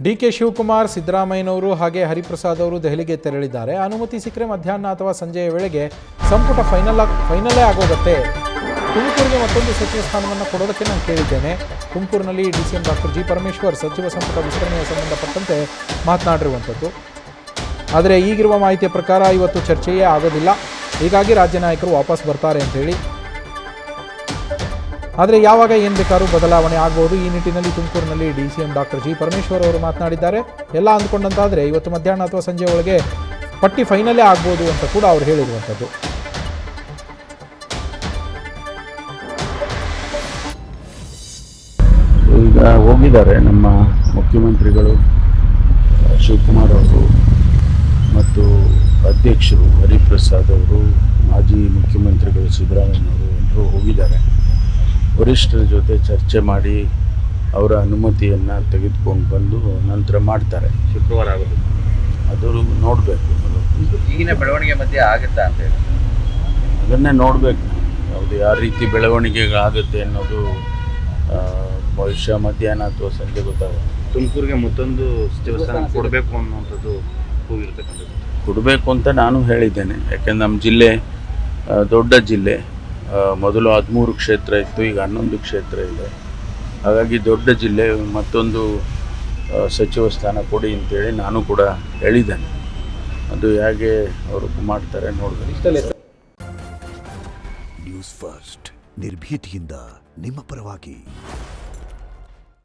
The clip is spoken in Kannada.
ಡಿ.ಕೆ. ಶಿವಕುಮಾರ್, ಸಿದ್ದರಾಮಯ್ಯನವರು ಹಾಗೆ ಹರಿಪ್ರಸಾದ್ ಅವರು ದೆಹಲಿಗೆ ತೆರಳಿದ್ದಾರೆ. ಅನುಮತಿ ಸಿಕ್ಕರೆ ಮಧ್ಯಾಹ್ನ ಅಥವಾ ಸಂಜೆಯ ವೇಳೆಗೆ ಸಂಪುಟ ಫೈನಲ್ಲೇ ಆಗೋಗುತ್ತೆ. ತುಮಕೂರಿಗೆ ಮತ್ತೊಂದು ಸಚಿವ ಸ್ಥಾನವನ್ನು ಕೊಡೋದಕ್ಕೆ ನಾನು ಕೇಳಿದ್ದೇನೆ. ತುಮಕೂರಿನಲ್ಲಿ ಡಿ.ಸಿ.ಎಂ ಡಾಕ್ಟರ್ ಜಿ. ಪರಮೇಶ್ವರ್ ಸಚಿವ ಸಂಪುಟ ವಿಸ್ತರಣೆಯ ಸಂಬಂಧಪಟ್ಟಂತೆ ಮಾತನಾಡಿರುವಂಥದ್ದು. ಆದರೆ ಈಗಿರುವ ಮಾಹಿತಿಯ ಪ್ರಕಾರ ಇವತ್ತು ಚರ್ಚೆಯೇ ಆಗೋದಿಲ್ಲ. ಹೀಗಾಗಿ ರಾಜ್ಯ ನಾಯಕರು ವಾಪಸ್ ಬರ್ತಾರೆ ಅಂತೇಳಿ. ಆದರೆ ಯಾವಾಗ ಏನು ಬೇಕಾದ್ರೂ ಬದಲಾವಣೆ ಆಗ್ಬೋದು. ಈ ನಿಟ್ಟಿನಲ್ಲಿ ತುಮಕೂರಿನಲ್ಲಿ ಡಿ.ಸಿ.ಎಂ ಡಾಕ್ಟರ್ ಜಿ. ಪರಮೇಶ್ವರ್ ಅವರು ಮಾತನಾಡಿದ್ದಾರೆ. ಎಲ್ಲ ಅಂದ್ಕೊಂಡಂತಾದರೆ ಇವತ್ತು ಮಧ್ಯಾಹ್ನ ಅಥವಾ ಸಂಜೆ ಒಳಗೆ ಪಟ್ಟಿ ಫೈನಲ್ಲೇ ಆಗ್ಬೋದು ಅಂತ ಕೂಡ ಅವರು ಹೇಳಿರುವಂಥದ್ದು. ಈಗ ಹೋಗಿದ್ದಾರೆ ನಮ್ಮ ಮುಖ್ಯಮಂತ್ರಿಗಳು ಶಿವಕುಮಾರ್ ಅವರು ಮತ್ತು ಅಧ್ಯಕ್ಷರು ಹರಿಪ್ರಸಾದ್ ಅವರು, ಮಾಜಿ ಮುಖ್ಯಮಂತ್ರಿಗಳು ಸಿದ್ದರಾಮಯ್ಯನವರು ಎಲ್ಲರೂ ಹೋಗಿದ್ದಾರೆ. ವರಿಷ್ಠರ ಜೊತೆ ಚರ್ಚೆ ಮಾಡಿ ಅವರ ಅನುಮತಿಯನ್ನು ತೆಗೆದುಕೊಂಡು ಬಂದು ನಂತರ ಮಾಡ್ತಾರೆ. ಶುಕ್ರವಾರ ಆಗೋದು ಅದು ನೋಡಬೇಕು. ಈಗಿನ ಬೆಳವಣಿಗೆ ಮಧ್ಯೆ ಆಗುತ್ತಾ ಅಂತ ಹೇಳಿ ಅದನ್ನೇ ನೋಡಬೇಕು. ಯಾವುದು ಯಾವ ರೀತಿ ಬೆಳವಣಿಗೆಗಳಾಗುತ್ತೆ ಅನ್ನೋದು ಭವಿಷ್ಯ ಮಧ್ಯಾಹ್ನ ಅಥವಾ ಸಂಜೆ ಗೊತ್ತಾಗುತ್ತೆ. ತುಮಕೂರಿಗೆ ಮತ್ತೊಂದು ಸಚಿವ ಸ್ಥಾನ ಕೊಡಬೇಕು ಅನ್ನುವಂಥದ್ದು ಹೋಗಿರ್ತಕ್ಕಂಥದ್ದು ಕೊಡಬೇಕು ಅಂತ ನಾನು ಹೇಳಿದ್ದೇನೆ. ಯಾಕೆಂದ್ರೆ ನಮ್ಮ ಜಿಲ್ಲೆ ದೊಡ್ಡ ಜಿಲ್ಲೆ. ಮೊದಲು 13 ಕ್ಷೇತ್ರ ಇತ್ತು, ಈಗ 11 ಕ್ಷೇತ್ರ ಇದೆ. ಹಾಗಾಗಿ ದೊಡ್ಡ ಜಿಲ್ಲೆ, ಮತ್ತೊಂದು ಸಚಿವ ಸ್ಥಾನ ಕೊಡಿ ಅಂತೇಳಿ ನಾನು ಕೂಡ ಹೇಳಿದ್ದೇನೆ. ಅದು ಹೇಗೆ ಅವರು ಮಾಡ್ತಾರೆ ನೋಡಬೇಕು. ನ್ಯೂಸ್ ಫಸ್ಟ್ ನಿರ್ಭೀತಿಯಿಂದ ನಿಮ್ಮ ಪರವಾಗಿ.